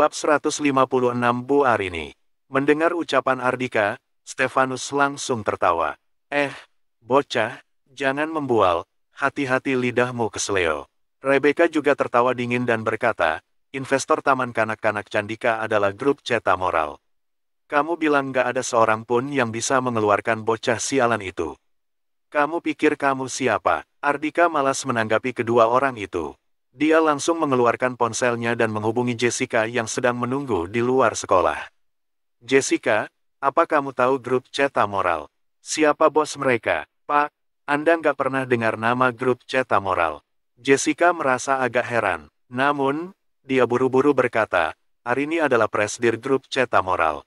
Bab 156 Bu Arini. Mendengar ucapan Ardika, Stefanus langsung tertawa. Bocah, jangan membual, hati-hati lidahmu kesleo. Rebecca juga tertawa dingin dan berkata, investor Taman Kanak-Kanak Candika adalah grup Ceta Moral. Kamu bilang gak ada seorang pun yang bisa mengeluarkan bocah sialan itu. Kamu pikir kamu siapa? Ardika malas menanggapi kedua orang itu. Dia langsung mengeluarkan ponselnya dan menghubungi Jessica yang sedang menunggu di luar sekolah. Jessica, apa kamu tahu grup Ceta Moral? Siapa bos mereka? Pak, Anda nggak pernah dengar nama grup Ceta Moral. Jessica merasa agak heran. Namun, dia buru-buru berkata, Arini adalah presidir grup Ceta Moral.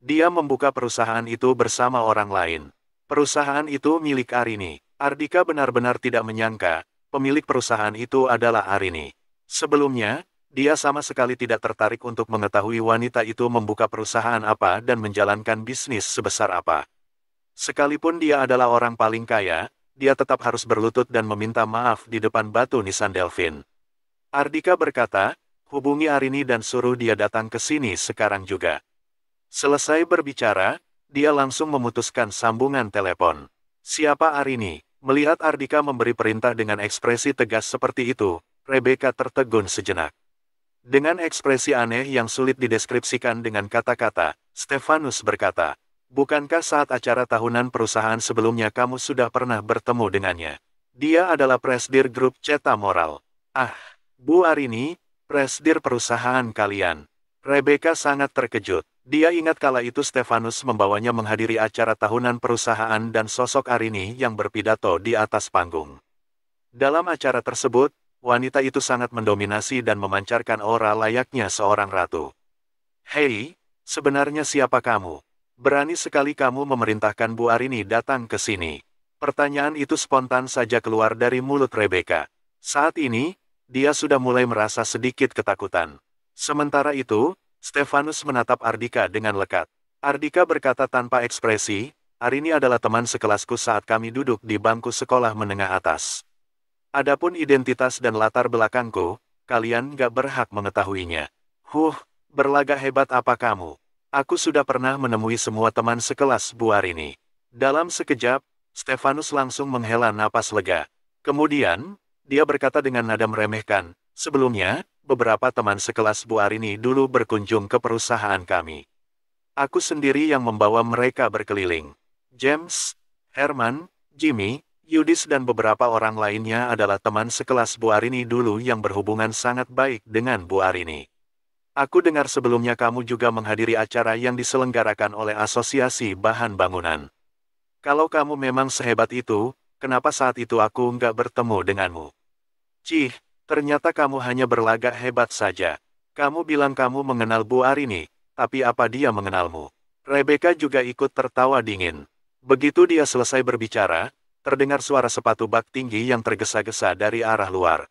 Dia membuka perusahaan itu bersama orang lain. Perusahaan itu milik Arini. Ardika benar-benar tidak menyangka, pemilik perusahaan itu adalah Arini. Sebelumnya, dia sama sekali tidak tertarik untuk mengetahui wanita itu membuka perusahaan apa dan menjalankan bisnis sebesar apa. Sekalipun dia adalah orang paling kaya, dia tetap harus berlutut dan meminta maaf di depan batu nisan delfin. Ardika berkata, hubungi Arini dan suruh dia datang ke sini sekarang juga. Selesai berbicara, dia langsung memutuskan sambungan telepon. Siapa Arini? Melihat Ardika memberi perintah dengan ekspresi tegas seperti itu, Rebecca tertegun sejenak. Dengan ekspresi aneh yang sulit dideskripsikan dengan kata-kata, Stefanus berkata, bukankah saat acara tahunan perusahaan sebelumnya kamu sudah pernah bertemu dengannya? Dia adalah presidir grup Ceta Moral. Bu Arini, presidir perusahaan kalian. Rebecca sangat terkejut. Dia ingat kala itu Stefanus membawanya menghadiri acara tahunan perusahaan dan sosok Arini yang berpidato di atas panggung. Dalam acara tersebut, wanita itu sangat mendominasi dan memancarkan aura layaknya seorang ratu. Hei, sebenarnya siapa kamu? Berani sekali kamu memerintahkan Bu Arini datang ke sini. Pertanyaan itu spontan saja keluar dari mulut Rebecca. Saat ini, dia sudah mulai merasa sedikit ketakutan. Sementara itu, Stefanus menatap Ardika dengan lekat. Ardika berkata tanpa ekspresi, Arini adalah teman sekelasku saat kami duduk di bangku sekolah menengah atas. Adapun identitas dan latar belakangku, kalian gak berhak mengetahuinya. Berlagak hebat apa kamu? Aku sudah pernah menemui semua teman sekelas Bu Arini. Dalam sekejap, Stefanus langsung menghela napas lega. Kemudian, dia berkata dengan nada meremehkan, sebelumnya, beberapa teman sekelas Bu Arini dulu berkunjung ke perusahaan kami. Aku sendiri yang membawa mereka berkeliling. James, Herman, Jimmy, Yudis dan beberapa orang lainnya adalah teman sekelas Bu Arini dulu yang berhubungan sangat baik dengan Bu Arini. Aku dengar sebelumnya kamu juga menghadiri acara yang diselenggarakan oleh Asosiasi Bahan Bangunan. Kalau kamu memang sehebat itu, kenapa saat itu aku nggak bertemu denganmu? Ternyata kamu hanya berlagak hebat saja. Kamu bilang kamu mengenal Bu Arini, tapi apa dia mengenalmu? Rebecca juga ikut tertawa dingin. Begitu dia selesai berbicara, terdengar suara sepatu bak tinggi yang tergesa-gesa dari arah luar.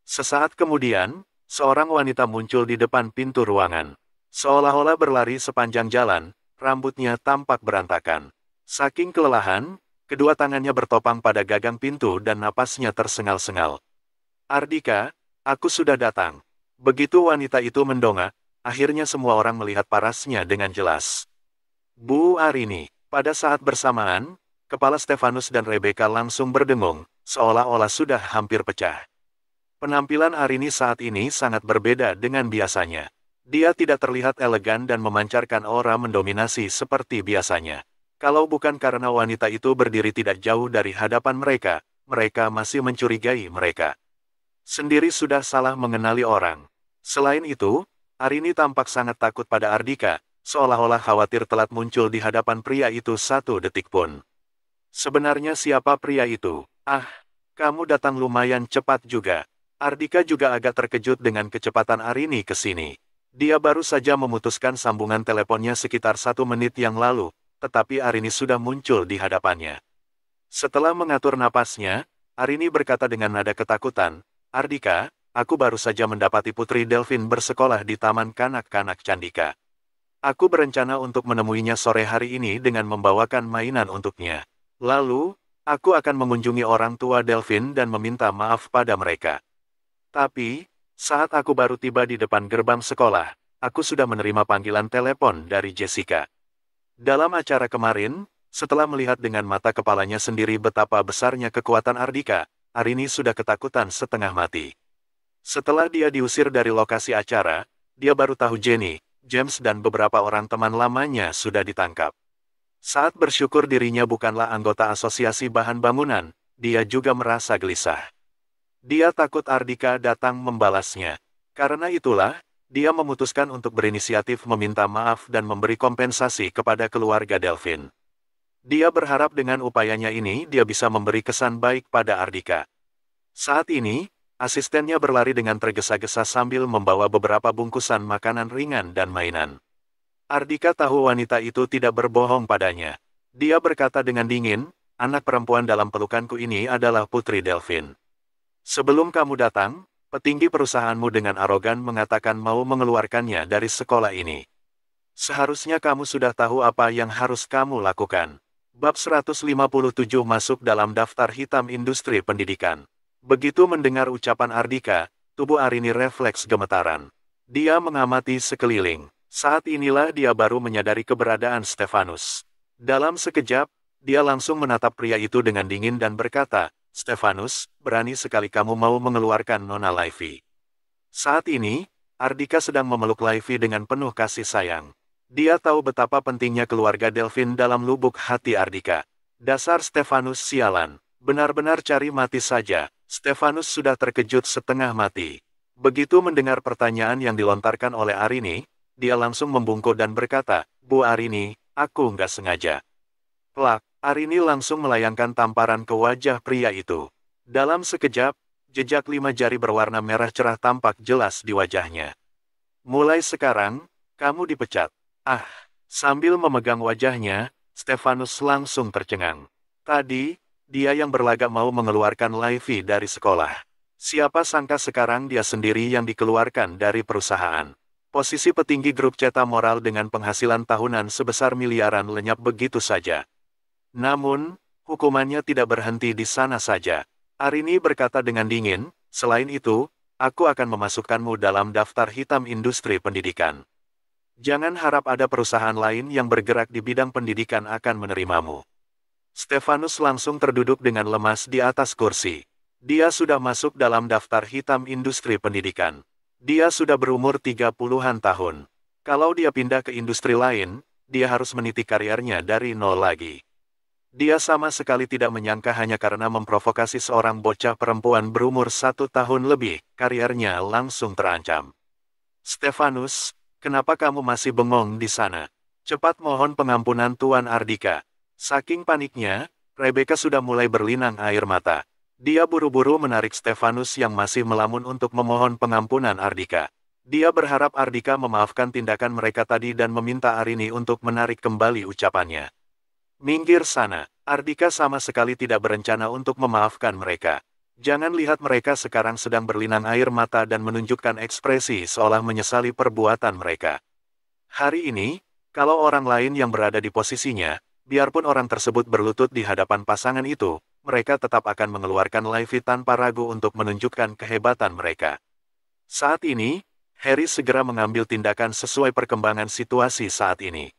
Sesaat kemudian, seorang wanita muncul di depan pintu ruangan. Seolah-olah berlari sepanjang jalan, rambutnya tampak berantakan. Saking kelelahan, kedua tangannya bertopang pada gagang pintu dan napasnya tersengal-sengal. Ardika, aku sudah datang. Begitu wanita itu mendongak, akhirnya semua orang melihat parasnya dengan jelas. Bu Arini. Pada saat bersamaan, kepala Stefanus dan Rebecca langsung berdengung, seolah-olah sudah hampir pecah. Penampilan Arini saat ini sangat berbeda dengan biasanya. Dia tidak terlihat elegan dan memancarkan aura mendominasi seperti biasanya. Kalau bukan karena wanita itu berdiri tidak jauh dari hadapan mereka, mereka masih mencurigai mereka. Sendiri sudah salah mengenali orang. Selain itu, Arini tampak sangat takut pada Ardika, seolah-olah khawatir telat muncul di hadapan pria itu satu detik pun. Sebenarnya siapa pria itu? Kamu datang lumayan cepat juga. Ardika juga agak terkejut dengan kecepatan Arini ke sini. Dia baru saja memutuskan sambungan teleponnya sekitar 1 menit yang lalu, tetapi Arini sudah muncul di hadapannya. Setelah mengatur napasnya, Arini berkata dengan nada ketakutan, Ardika, aku baru saja mendapati Putri Delfin bersekolah di Taman Kanak-Kanak Candika. Aku berencana untuk menemuinya sore hari ini dengan membawakan mainan untuknya. Lalu, aku akan mengunjungi orang tua Delfin dan meminta maaf pada mereka. Tapi, saat aku baru tiba di depan gerbang sekolah, aku sudah menerima panggilan telepon dari Jessica. Dalam acara kemarin, setelah melihat dengan mata kepalanya sendiri betapa besarnya kekuatan Ardika, Arini sudah ketakutan setengah mati. Setelah dia diusir dari lokasi acara, dia baru tahu Jenny, James dan beberapa orang teman lamanya sudah ditangkap. Saat bersyukur dirinya bukanlah anggota asosiasi bahan bangunan, dia juga merasa gelisah. Dia takut Ardika datang membalasnya. Karena itulah, dia memutuskan untuk berinisiatif meminta maaf dan memberi kompensasi kepada keluarga Delphine. Dia berharap dengan upayanya ini dia bisa memberi kesan baik pada Ardika. Saat ini, asistennya berlari dengan tergesa-gesa sambil membawa beberapa bungkusan makanan ringan dan mainan. Ardika tahu wanita itu tidak berbohong padanya. Dia berkata dengan dingin, anak perempuan dalam pelukanku ini adalah Putri Delphine. Sebelum kamu datang, petinggi perusahaanmu dengan arogan mengatakan mau mengeluarkannya dari sekolah ini. Seharusnya kamu sudah tahu apa yang harus kamu lakukan. Bab 157 masuk dalam daftar hitam industri pendidikan. Begitu mendengar ucapan Ardika, tubuh Arini refleks gemetaran. Dia mengamati sekeliling. Saat inilah dia baru menyadari keberadaan Stefanus. Dalam sekejap, dia langsung menatap pria itu dengan dingin dan berkata, Stefanus, berani sekali kamu mau mengeluarkan Nona Livy. Saat ini, Ardika sedang memeluk Livy dengan penuh kasih sayang. Dia tahu betapa pentingnya keluarga Delphine dalam lubuk hati Ardika. Dasar Stefanus sialan, benar-benar cari mati saja. Stefanus sudah terkejut setengah mati. Begitu mendengar pertanyaan yang dilontarkan oleh Arini, dia langsung membungkuk dan berkata, Bu Arini, aku nggak sengaja. Plak, Arini langsung melayangkan tamparan ke wajah pria itu. Dalam sekejap, jejak 5 jari berwarna merah cerah tampak jelas di wajahnya. Mulai sekarang, kamu dipecat. Ah, sambil memegang wajahnya, Stefanus langsung tercengang. Tadi, dia yang berlagak mau mengeluarkan Livy dari sekolah. Siapa sangka sekarang dia sendiri yang dikeluarkan dari perusahaan. Posisi petinggi grup cetak moral dengan penghasilan tahunan sebesar miliaran lenyap begitu saja. Namun, hukumannya tidak berhenti di sana saja. Arini berkata dengan dingin, selain itu, aku akan memasukkanmu dalam daftar hitam industri pendidikan. Jangan harap ada perusahaan lain yang bergerak di bidang pendidikan akan menerimamu. Stefanus langsung terduduk dengan lemas di atas kursi. Dia sudah masuk dalam daftar hitam industri pendidikan. Dia sudah berumur 30-an tahun. Kalau dia pindah ke industri lain, dia harus meniti karirnya dari nol lagi. Dia sama sekali tidak menyangka hanya karena memprovokasi seorang bocah perempuan berumur 1 tahun lebih, karirnya langsung terancam. Stefanus, kenapa kamu masih bengong di sana? Cepat mohon pengampunan Tuan Ardika. Saking paniknya, Rebecca sudah mulai berlinang air mata. Dia buru-buru menarik Stefanus yang masih melamun untuk memohon pengampunan Ardika. Dia berharap Ardika memaafkan tindakan mereka tadi dan meminta Arini untuk menarik kembali ucapannya. Minggir sana, Ardika sama sekali tidak berencana untuk memaafkan mereka. Jangan lihat mereka sekarang sedang berlinang air mata dan menunjukkan ekspresi seolah menyesali perbuatan mereka. Hari ini, kalau orang lain yang berada di posisinya, biarpun orang tersebut berlutut di hadapan pasangan itu, mereka tetap akan mengeluarkan Livy tanpa ragu untuk menunjukkan kehebatan mereka. Saat ini, Harry segera mengambil tindakan sesuai perkembangan situasi saat ini.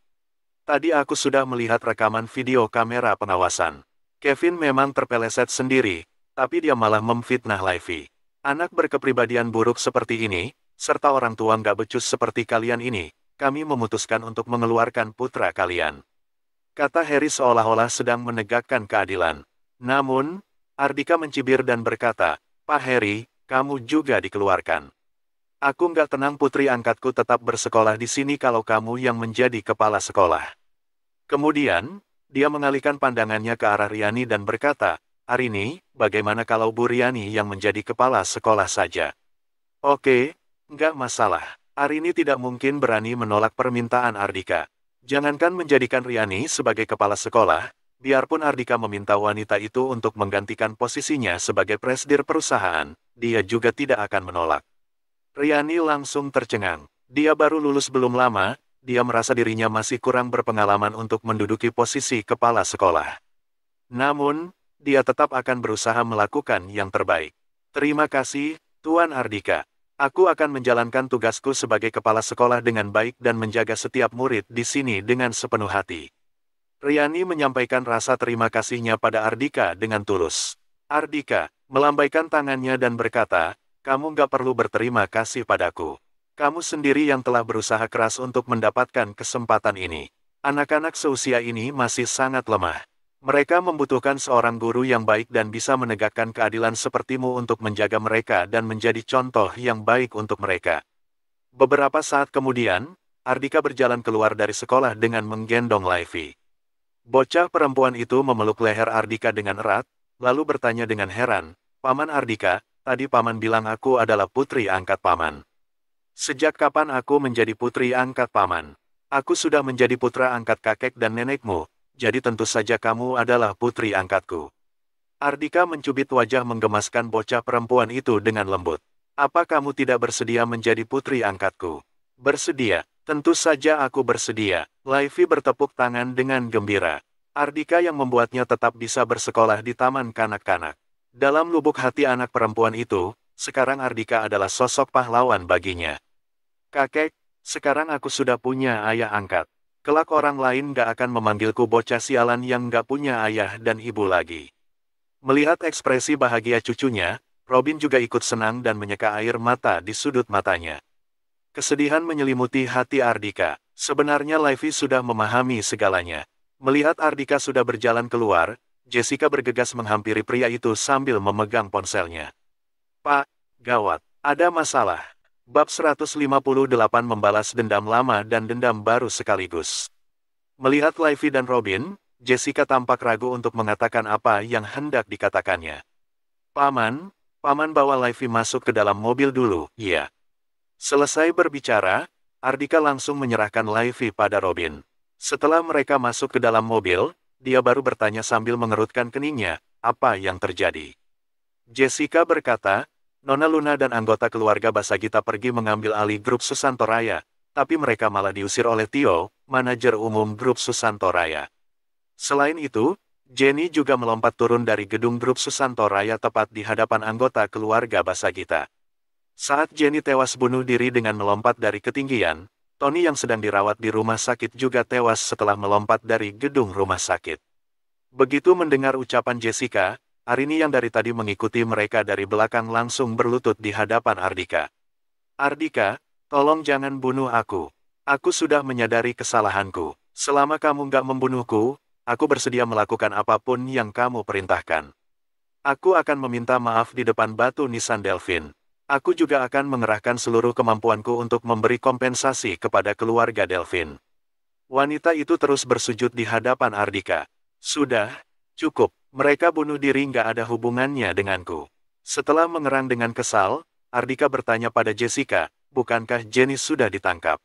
Tadi aku sudah melihat rekaman video kamera pengawasan. Kevin memang terpeleset sendiri, tapi dia malah memfitnah Livy. Anak berkepribadian buruk seperti ini, serta orang tua nggak becus seperti kalian ini, kami memutuskan untuk mengeluarkan putra kalian. Kata Harry seolah-olah sedang menegakkan keadilan. Namun, Ardika mencibir dan berkata, Pak Harry, kamu juga dikeluarkan. Aku nggak tenang putri angkatku tetap bersekolah di sini kalau kamu yang menjadi kepala sekolah. Kemudian, dia mengalihkan pandangannya ke arah Riani dan berkata, Arini, bagaimana kalau Bu Riani yang menjadi kepala sekolah saja? Oke, nggak masalah. Arini tidak mungkin berani menolak permintaan Ardika. Jangankan menjadikan Riani sebagai kepala sekolah, biarpun Ardika meminta wanita itu untuk menggantikan posisinya sebagai presidir perusahaan, dia juga tidak akan menolak. Riani langsung tercengang. Dia baru lulus belum lama, dia merasa dirinya masih kurang berpengalaman untuk menduduki posisi kepala sekolah. Namun, dia tetap akan berusaha melakukan yang terbaik. Terima kasih, Tuan Ardika. Aku akan menjalankan tugasku sebagai kepala sekolah dengan baik dan menjaga setiap murid di sini dengan sepenuh hati. Riani menyampaikan rasa terima kasihnya pada Ardika dengan tulus. Ardika melambaikan tangannya dan berkata, "Kamu nggak perlu berterima kasih padaku. Kamu sendiri yang telah berusaha keras untuk mendapatkan kesempatan ini. Anak-anak seusia ini masih sangat lemah. Mereka membutuhkan seorang guru yang baik dan bisa menegakkan keadilan sepertimu untuk menjaga mereka dan menjadi contoh yang baik untuk mereka." Beberapa saat kemudian, Ardika berjalan keluar dari sekolah dengan menggendong Livy. Bocah perempuan itu memeluk leher Ardika dengan erat, lalu bertanya dengan heran, "Paman Ardika, tadi paman bilang aku adalah putri angkat paman. Sejak kapan aku menjadi putri angkat paman? Aku sudah menjadi putra angkat kakek dan nenekmu, jadi tentu saja kamu adalah putri angkatku." Ardika mencubit wajah menggemaskan bocah perempuan itu dengan lembut. "Apa kamu tidak bersedia menjadi putri angkatku?" "Bersedia, tentu saja aku bersedia." Livy bertepuk tangan dengan gembira. Ardika yang membuatnya tetap bisa bersekolah di taman kanak-kanak. Dalam lubuk hati anak perempuan itu, sekarang Ardika adalah sosok pahlawan baginya. "Kakek, sekarang aku sudah punya ayah angkat. Kelak orang lain gak akan memanggilku bocah sialan yang gak punya ayah dan ibu lagi." Melihat ekspresi bahagia cucunya, Robin juga ikut senang dan menyeka air mata di sudut matanya. Kesedihan menyelimuti hati Ardika. Sebenarnya Livy sudah memahami segalanya. Melihat Ardika sudah berjalan keluar, Jessica bergegas menghampiri pria itu sambil memegang ponselnya. "Pak, gawat, ada masalah." Bab 158 membalas dendam lama dan dendam baru sekaligus. Melihat Livy dan Robin, Jessica tampak ragu untuk mengatakan apa yang hendak dikatakannya. "Paman, paman bawa Livy masuk ke dalam mobil dulu." "Iya." Selesai berbicara, Ardika langsung menyerahkan Livy pada Robin. Setelah mereka masuk ke dalam mobil, dia baru bertanya sambil mengerutkan keningnya, "Apa yang terjadi?" Jessica berkata, "Nona Luna dan anggota keluarga Basagita pergi mengambil alih grup Susanto Raya, tapi mereka malah diusir oleh Tio, manajer umum grup Susanto Raya. Selain itu, Jenny juga melompat turun dari gedung grup Susanto Raya tepat di hadapan anggota keluarga Basagita. Saat Jenny tewas bunuh diri dengan melompat dari ketinggian, Tony yang sedang dirawat di rumah sakit juga tewas setelah melompat dari gedung rumah sakit." Begitu mendengar ucapan Jessica, Arini yang dari tadi mengikuti mereka dari belakang langsung berlutut di hadapan Ardika. "Ardika, tolong jangan bunuh aku. Aku sudah menyadari kesalahanku. Selama kamu nggak membunuhku, aku bersedia melakukan apapun yang kamu perintahkan. Aku akan meminta maaf di depan batu nisan Delphine. Aku juga akan mengerahkan seluruh kemampuanku untuk memberi kompensasi kepada keluarga Delphine." Wanita itu terus bersujud di hadapan Ardika. "Sudah, cukup. Mereka bunuh diri nggak ada hubungannya denganku." Setelah mengerang dengan kesal, Ardika bertanya pada Jessica, "Bukankah Jenny sudah ditangkap?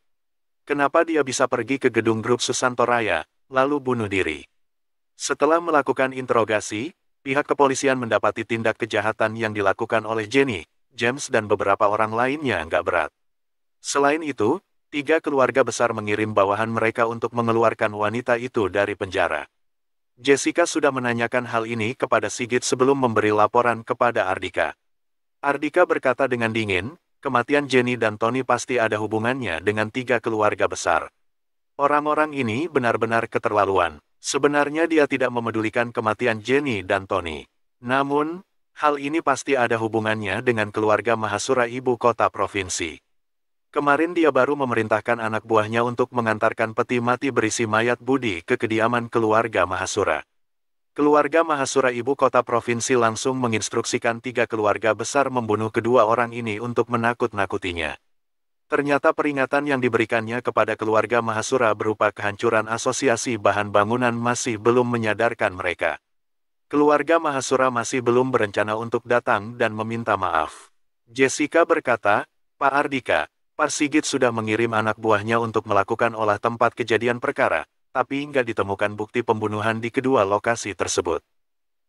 Kenapa dia bisa pergi ke gedung grup Susanto Raya, lalu bunuh diri?" Setelah melakukan interogasi, pihak kepolisian mendapati tindak kejahatan yang dilakukan oleh Jenny, James dan beberapa orang lainnya nggak berat. Selain itu, 3 keluarga besar mengirim bawahan mereka untuk mengeluarkan wanita itu dari penjara. Jessica sudah menanyakan hal ini kepada Sigit sebelum memberi laporan kepada Ardika. Ardika berkata dengan dingin, kematian Jenny dan Tony pasti ada hubungannya dengan 3 keluarga besar. Orang-orang ini benar-benar keterlaluan. Sebenarnya dia tidak memedulikan kematian Jenny dan Tony. Namun, hal ini pasti ada hubungannya dengan keluarga Mahasura ibu kota provinsi. Kemarin dia baru memerintahkan anak buahnya untuk mengantarkan peti mati berisi mayat Budi ke kediaman keluarga Mahasura. Keluarga Mahasura ibu kota provinsi langsung menginstruksikan 3 keluarga besar membunuh kedua orang ini untuk menakut-nakutinya. Ternyata peringatan yang diberikannya kepada keluarga Mahasura berupa kehancuran asosiasi bahan bangunan masih belum menyadarkan mereka. Keluarga Mahasura masih belum berencana untuk datang dan meminta maaf. Jessica berkata, "Pak Ardika, Pak Sigit sudah mengirim anak buahnya untuk melakukan olah tempat kejadian perkara, tapi nggak ditemukan bukti pembunuhan di kedua lokasi tersebut.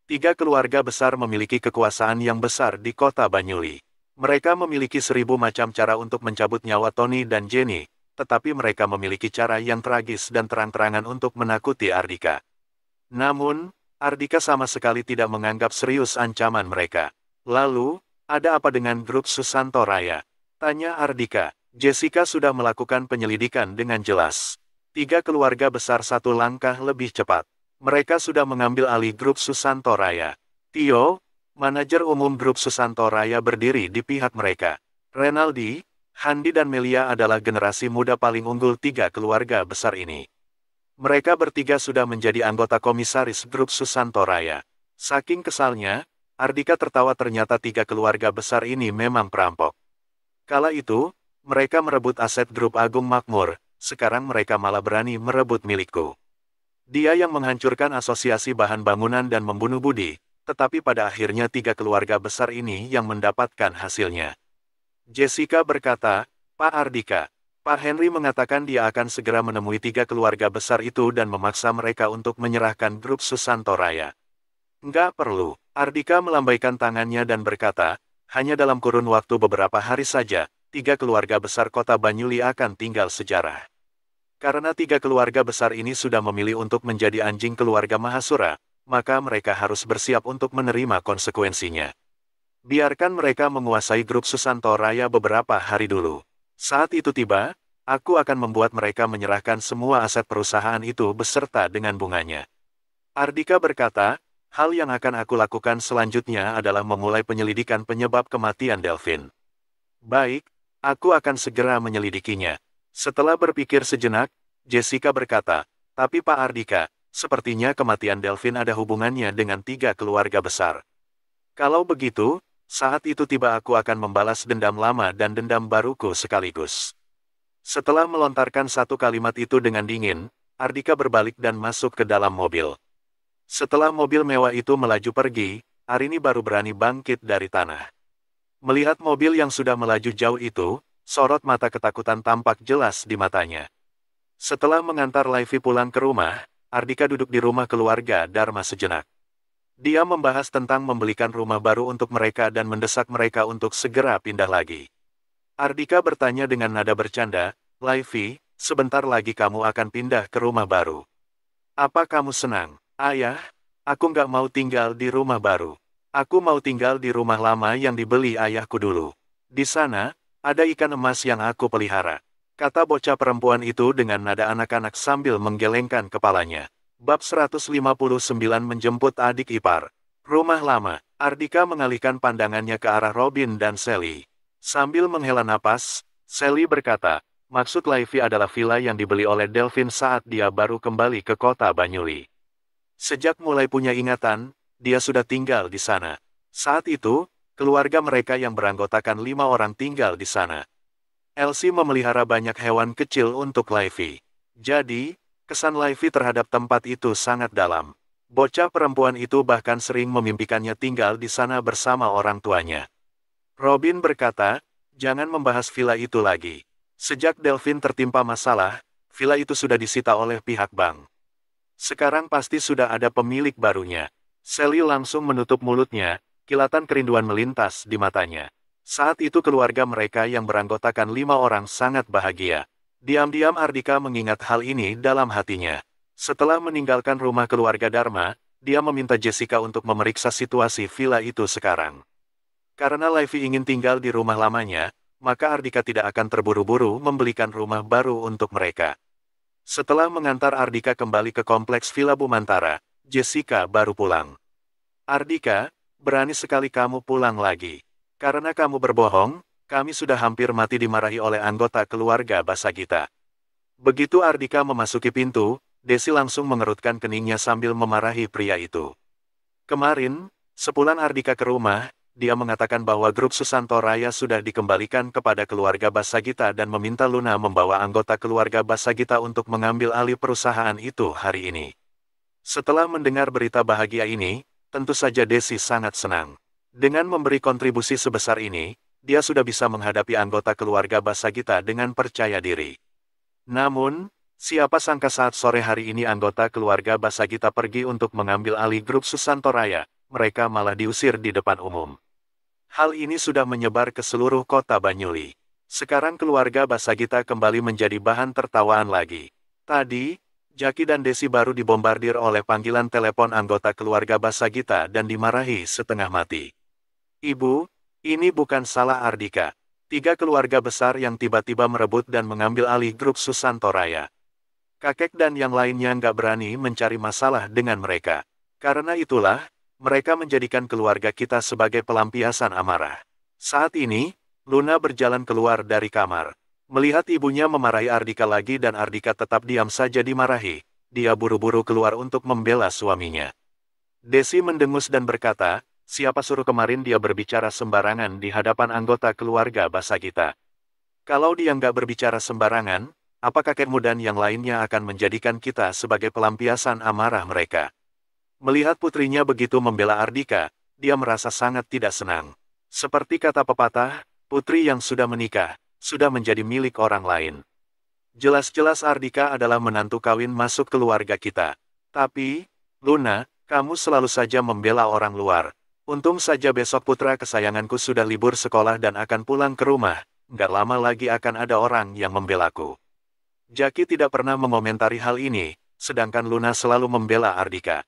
3 keluarga besar memiliki kekuasaan yang besar di kota Banyuli. Mereka memiliki 1000 macam cara untuk mencabut nyawa Tony dan Jenny, tetapi mereka memiliki cara yang tragis dan terang-terangan untuk menakuti Ardika. Namun, Ardika sama sekali tidak menganggap serius ancaman mereka. Lalu, ada apa dengan grup Susanto Raya?" Tanya Ardika. Jessica sudah melakukan penyelidikan dengan jelas. 3 keluarga besar satu langkah lebih cepat. Mereka sudah mengambil alih grup Susanto Raya. Tio, manajer umum grup Susanto Raya berdiri di pihak mereka. Renaldi, Handi dan Melia adalah generasi muda paling unggul 3 keluarga besar ini. Mereka bertiga sudah menjadi anggota komisaris grup Susanto Raya. Saking kesalnya, Ardika tertawa ternyata 3 keluarga besar ini memang perampok. Kala itu, mereka merebut aset grup Agung Makmur, sekarang mereka malah berani merebut milikku. Dia yang menghancurkan asosiasi bahan bangunan dan membunuh Budi, tetapi pada akhirnya 3 keluarga besar ini yang mendapatkan hasilnya. Jessica berkata, Pak Ardika, Pak Henry mengatakan dia akan segera menemui 3 keluarga besar itu dan memaksa mereka untuk menyerahkan grup Susanto Raya. Enggak perlu, Ardika melambaikan tangannya dan berkata, hanya dalam kurun waktu beberapa hari saja, 3 keluarga besar kota Banyuli akan tinggal sejarah. Karena 3 keluarga besar ini sudah memilih untuk menjadi anjing keluarga Mahasura, maka mereka harus bersiap untuk menerima konsekuensinya. Biarkan mereka menguasai grup Susanto Raya beberapa hari dulu. Saat itu tiba, aku akan membuat mereka menyerahkan semua aset perusahaan itu beserta dengan bunganya. Ardika berkata, hal yang akan aku lakukan selanjutnya adalah memulai penyelidikan penyebab kematian Delvin. Baik, aku akan segera menyelidikinya. Setelah berpikir sejenak, Jessica berkata, tapi Pak Ardika, sepertinya kematian Delvin ada hubungannya dengan 3 keluarga besar. Kalau begitu, saat itu tiba aku akan membalas dendam lama dan dendam baruku sekaligus. Setelah melontarkan satu kalimat itu dengan dingin, Ardika berbalik dan masuk ke dalam mobil. Setelah mobil mewah itu melaju pergi, Arini baru berani bangkit dari tanah. Melihat mobil yang sudah melaju jauh itu, sorot mata ketakutan tampak jelas di matanya. Setelah mengantar Laifi pulang ke rumah, Ardika duduk di rumah keluarga Dharma sejenak. Dia membahas tentang membelikan rumah baru untuk mereka dan mendesak mereka untuk segera pindah lagi. Ardika bertanya dengan nada bercanda, Laifi, sebentar lagi kamu akan pindah ke rumah baru. Apa kamu senang? Ayah, aku nggak mau tinggal di rumah baru. Aku mau tinggal di rumah lama yang dibeli ayahku dulu. Di sana, ada ikan emas yang aku pelihara. Kata bocah perempuan itu dengan nada anak-anak sambil menggelengkan kepalanya. Bab 159 menjemput adik ipar. Rumah lama. Ardika mengalihkan pandangannya ke arah Robin dan Sally. Sambil menghela napas, Sally berkata, maksud Laifi adalah villa yang dibeli oleh Delvin saat dia baru kembali ke kota Banyuli. Sejak mulai punya ingatan, dia sudah tinggal di sana. Saat itu, keluarga mereka yang beranggotakan 5 orang tinggal di sana. Elsie memelihara banyak hewan kecil untuk Laifi. Jadi, kesan Laifi terhadap tempat itu sangat dalam. Bocah perempuan itu bahkan sering memimpikannya tinggal di sana bersama orang tuanya. Robin berkata, jangan membahas villa itu lagi. Sejak Delvin tertimpa masalah, villa itu sudah disita oleh pihak bank. Sekarang pasti sudah ada pemilik barunya. Sally langsung menutup mulutnya, kilatan kerinduan melintas di matanya. Saat itu keluarga mereka yang beranggotakan 5 orang sangat bahagia. Diam-diam Ardika mengingat hal ini dalam hatinya. Setelah meninggalkan rumah keluarga Dharma, dia meminta Jessica untuk memeriksa situasi villa itu sekarang. Karena Laifi ingin tinggal di rumah lamanya, maka Ardika tidak akan terburu-buru membelikan rumah baru untuk mereka. Setelah mengantar Ardika kembali ke kompleks Villa Bumantara, Jessica baru pulang. Ardika, berani sekali kamu pulang lagi. Karena kamu berbohong, kami sudah hampir mati dimarahi oleh anggota keluarga Basagita. Begitu Ardika memasuki pintu, Desi langsung mengerutkan keningnya sambil memarahi pria itu. Kemarin, sepulang Ardika ke rumah, dia mengatakan bahwa grup Susanto Raya sudah dikembalikan kepada keluarga Basagita dan meminta Luna membawa anggota keluarga Basagita untuk mengambil alih perusahaan itu hari ini. Setelah mendengar berita bahagia ini, tentu saja Desi sangat senang. Dengan memberi kontribusi sebesar ini, dia sudah bisa menghadapi anggota keluarga Basagita dengan percaya diri. Namun, siapa sangka saat sore hari ini anggota keluarga Basagita pergi untuk mengambil alih grup Susanto Raya, mereka malah diusir di depan umum. Hal ini sudah menyebar ke seluruh kota Banyuli. Sekarang keluarga Basagita kembali menjadi bahan tertawaan lagi. Tadi, Jaki dan Desi baru dibombardir oleh panggilan telepon anggota keluarga Basagita dan dimarahi setengah mati. Ibu, ini bukan salah Ardika. Tiga keluarga besar yang tiba-tiba merebut dan mengambil alih grup Susanto Raya. Kakek dan yang lainnya nggak berani mencari masalah dengan mereka. Karena itulah, mereka menjadikan keluarga kita sebagai pelampiasan amarah. Saat ini, Luna berjalan keluar dari kamar. Melihat ibunya memarahi Ardika lagi dan Ardika tetap diam saja dimarahi, dia buru-buru keluar untuk membela suaminya. Desi mendengus dan berkata, siapa suruh kemarin dia berbicara sembarangan di hadapan anggota keluarga basa kita. Kalau dia nggak berbicara sembarangan, apa kakekmu dan yang lainnya akan menjadikan kita sebagai pelampiasan amarah mereka? Melihat putrinya begitu membela Ardika, dia merasa sangat tidak senang. Seperti kata pepatah, putri yang sudah menikah, sudah menjadi milik orang lain. Jelas-jelas Ardika adalah menantu kawin masuk keluarga kita. Tapi, Luna, kamu selalu saja membela orang luar. Untung saja besok putra kesayanganku sudah libur sekolah dan akan pulang ke rumah. Nggak lama lagi akan ada orang yang membelaku. Jaki tidak pernah mengomentari hal ini, sedangkan Luna selalu membela Ardika.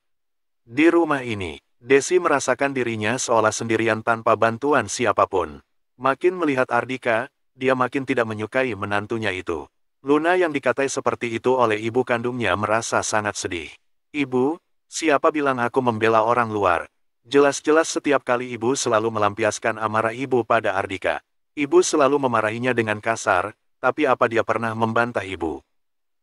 Di rumah ini, Desi merasakan dirinya seolah sendirian tanpa bantuan siapapun. Makin melihat Ardika, dia makin tidak menyukai menantunya itu. Luna yang dikatai seperti itu oleh ibu kandungnya merasa sangat sedih. Ibu, siapa bilang aku membela orang luar? Jelas-jelas setiap kali ibu selalu melampiaskan amarah ibu pada Ardika. Ibu selalu memarahinya dengan kasar, tapi apa dia pernah membantah ibu?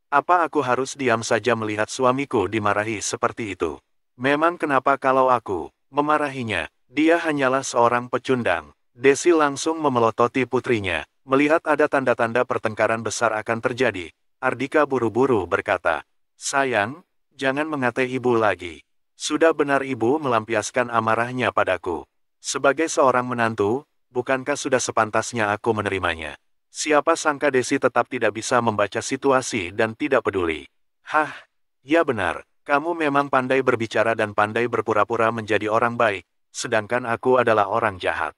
Apa aku harus diam saja melihat suamiku dimarahi seperti itu? Memang kenapa kalau aku memarahinya? Dia hanyalah seorang pecundang. Desi langsung memelototi putrinya. Melihat ada tanda-tanda pertengkaran besar akan terjadi, Ardika buru-buru berkata, sayang, jangan mengatai ibu lagi. Sudah benar ibu melampiaskan amarahnya padaku. Sebagai seorang menantu, bukankah sudah sepantasnya aku menerimanya? Siapa sangka Desi tetap tidak bisa membaca situasi dan tidak peduli. Hah, ya benar, kamu memang pandai berbicara dan pandai berpura-pura menjadi orang baik, sedangkan aku adalah orang jahat.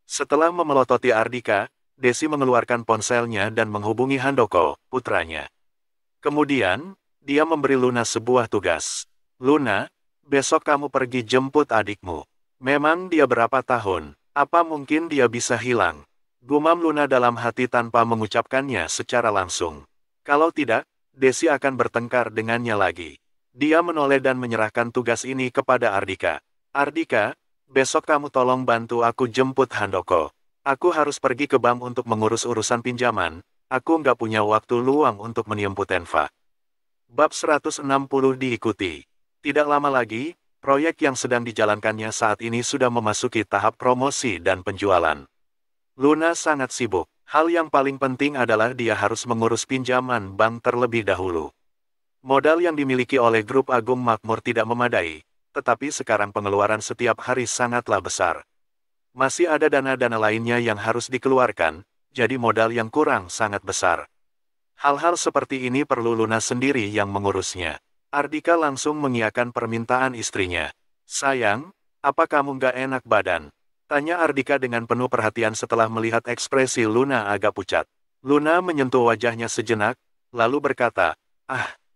Setelah memelototi Ardika, Desi mengeluarkan ponselnya dan menghubungi Handoko, putranya. Kemudian, dia memberi Luna sebuah tugas. Luna, besok kamu pergi jemput adikmu. Memang dia berapa tahun, apa mungkin dia bisa hilang? Gumam Luna dalam hati tanpa mengucapkannya secara langsung. Kalau tidak, Desi akan bertengkar dengannya lagi. Dia menoleh dan menyerahkan tugas ini kepada Ardika. Ardika, besok kamu tolong bantu aku jemput Handoko. Aku harus pergi ke bank untuk mengurus urusan pinjaman. Aku nggak punya waktu luang untuk menjemput Enfa. Bab 160 diikuti. Tidak lama lagi, proyek yang sedang dijalankannya saat ini sudah memasuki tahap promosi dan penjualan. Luna sangat sibuk. Hal yang paling penting adalah dia harus mengurus pinjaman bank terlebih dahulu. Modal yang dimiliki oleh grup Agung Makmur tidak memadai, tetapi sekarang pengeluaran setiap hari sangatlah besar. Masih ada dana-dana lainnya yang harus dikeluarkan, jadi modal yang kurang sangat besar. Hal-hal seperti ini perlu Luna sendiri yang mengurusnya. Ardika langsung mengiyakan permintaan istrinya. Sayang, apa kamu nggak enak badan? Tanya Ardika dengan penuh perhatian setelah melihat ekspresi Luna agak pucat. Luna menyentuh wajahnya sejenak, lalu berkata,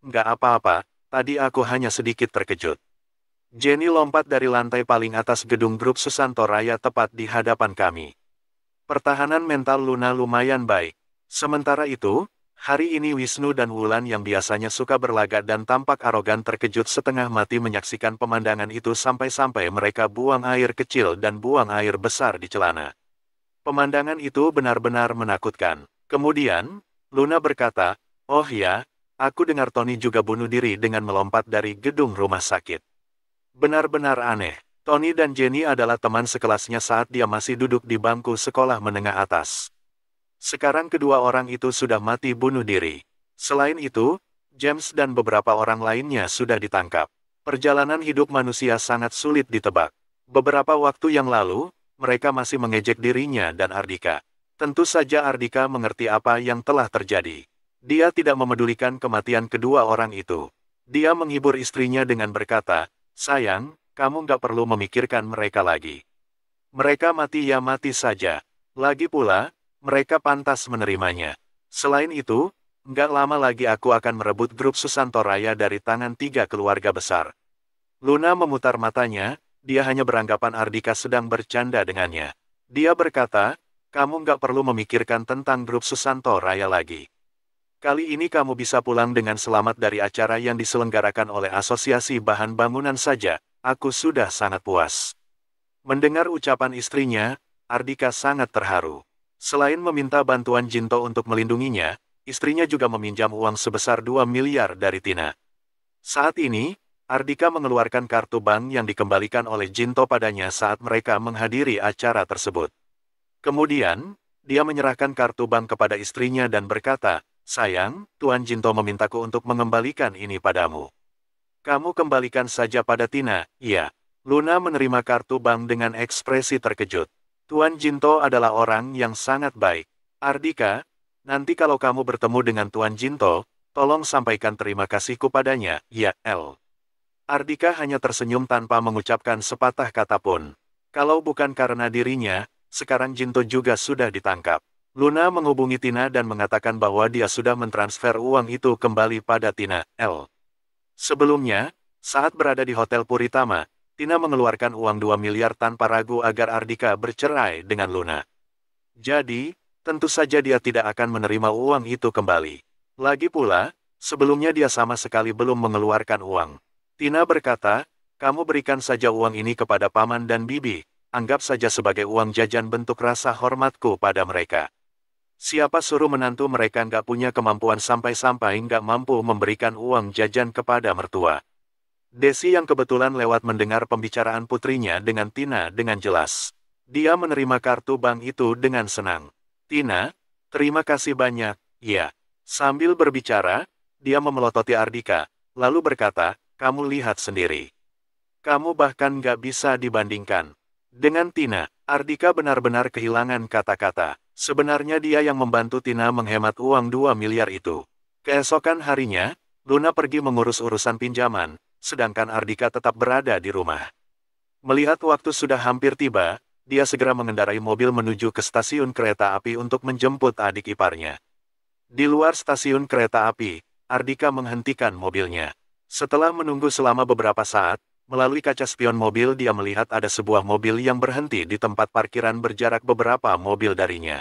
nggak apa-apa, tadi aku hanya sedikit terkejut. Jenny lompat dari lantai paling atas gedung grup Susanto Raya tepat di hadapan kami. Pertahanan mental Luna lumayan baik. Sementara itu, hari ini Wisnu dan Wulan yang biasanya suka berlagak dan tampak arogan terkejut setengah mati menyaksikan pemandangan itu sampai-sampai mereka buang air kecil dan buang air besar di celana. Pemandangan itu benar-benar menakutkan. Kemudian, Luna berkata, oh ya, aku dengar Tony juga bunuh diri dengan melompat dari gedung rumah sakit. Benar-benar aneh. Tony dan Jenny adalah teman sekelasnya saat dia masih duduk di bangku sekolah menengah atas. Sekarang kedua orang itu sudah mati bunuh diri. Selain itu, James dan beberapa orang lainnya sudah ditangkap. Perjalanan hidup manusia sangat sulit ditebak. Beberapa waktu yang lalu, mereka masih mengejek dirinya dan Ardika. Tentu saja Ardika mengerti apa yang telah terjadi. Dia tidak memedulikan kematian kedua orang itu. Dia menghibur istrinya dengan berkata, sayang, kamu nggak perlu memikirkan mereka lagi. Mereka mati ya mati saja. Lagi pula, mereka pantas menerimanya. Selain itu, nggak lama lagi aku akan merebut grup Susanto Raya dari tangan 3 keluarga besar. Luna memutar matanya, dia hanya beranggapan Ardika sedang bercanda dengannya. Dia berkata, Kamu nggak perlu memikirkan tentang grup Susanto Raya lagi. Kali ini kamu bisa pulang dengan selamat dari acara yang diselenggarakan oleh Asosiasi Bahan Bangunan saja, aku sudah sangat puas. Mendengar ucapan istrinya, Ardika sangat terharu. Selain meminta bantuan Jinto untuk melindunginya, istrinya juga meminjam uang sebesar 2 miliar dari Tina. Saat ini, Ardika mengeluarkan kartu bank yang dikembalikan oleh Jinto padanya saat mereka menghadiri acara tersebut. Kemudian, dia menyerahkan kartu bank kepada istrinya dan berkata, "Sayang, Tuan Jinto memintaku untuk mengembalikan ini padamu. Kamu kembalikan saja pada Tina." "Iya." Luna menerima kartu bank dengan ekspresi terkejut. Tuan Jinto adalah orang yang sangat baik. "Ardika, nanti kalau kamu bertemu dengan Tuan Jinto, tolong sampaikan terima kasihku padanya." "Ya, El." Ardika hanya tersenyum tanpa mengucapkan sepatah kata pun. Kalau bukan karena dirinya, sekarang Jinto juga sudah ditangkap. Luna menghubungi Tina dan mengatakan bahwa dia sudah mentransfer uang itu kembali pada Tina, L. Sebelumnya, saat berada di Hotel Puritama, Tina mengeluarkan uang 2 miliar tanpa ragu agar Ardika bercerai dengan Luna. Jadi, tentu saja dia tidak akan menerima uang itu kembali. Lagi pula, sebelumnya dia sama sekali belum mengeluarkan uang. Tina berkata, "Kamu berikan saja uang ini kepada paman dan bibi, anggap saja sebagai uang jajan bentuk rasa hormatku pada mereka." Siapa suruh menantu mereka nggak punya kemampuan sampai-sampai nggak mampu memberikan uang jajan kepada mertua. Desi yang kebetulan lewat mendengar pembicaraan putrinya dengan Tina dengan jelas. Dia menerima kartu bank itu dengan senang. "Tina, terima kasih banyak." "Ya." Sambil berbicara, dia memelototi Ardika, lalu berkata, "Kamu lihat sendiri. Kamu bahkan nggak bisa dibandingkan dengan Tina." Ardika benar-benar kehilangan kata-kata. Sebenarnya dia yang membantu Tina menghemat uang 2 miliar itu. Keesokan harinya, Luna pergi mengurus urusan pinjaman, sedangkan Ardika tetap berada di rumah. Melihat waktu sudah hampir tiba, dia segera mengendarai mobil menuju ke stasiun kereta api untuk menjemput adik iparnya. Di luar stasiun kereta api, Ardika menghentikan mobilnya. Setelah menunggu selama beberapa saat, melalui kaca spion mobil dia melihat ada sebuah mobil yang berhenti di tempat parkiran berjarak beberapa mobil darinya.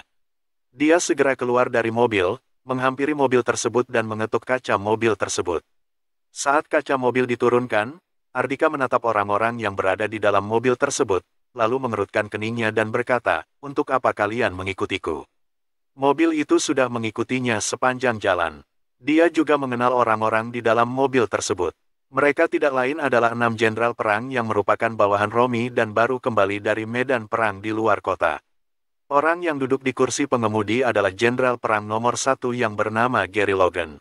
Dia segera keluar dari mobil, menghampiri mobil tersebut dan mengetuk kaca mobil tersebut. Saat kaca mobil diturunkan, Ardika menatap orang-orang yang berada di dalam mobil tersebut, lalu mengerutkan keningnya dan berkata, "Untuk apa kalian mengikutiku?" Mobil itu sudah mengikutinya sepanjang jalan. Dia juga mengenal orang-orang di dalam mobil tersebut. Mereka tidak lain adalah 6 jenderal perang yang merupakan bawahan Romi dan baru kembali dari medan perang di luar kota. Orang yang duduk di kursi pengemudi adalah jenderal perang nomor 1 yang bernama Gary Logan.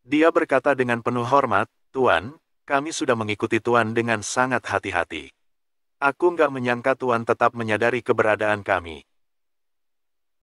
Dia berkata dengan penuh hormat, "Tuan, kami sudah mengikuti Tuan dengan sangat hati-hati. Aku nggak menyangka Tuan tetap menyadari keberadaan kami."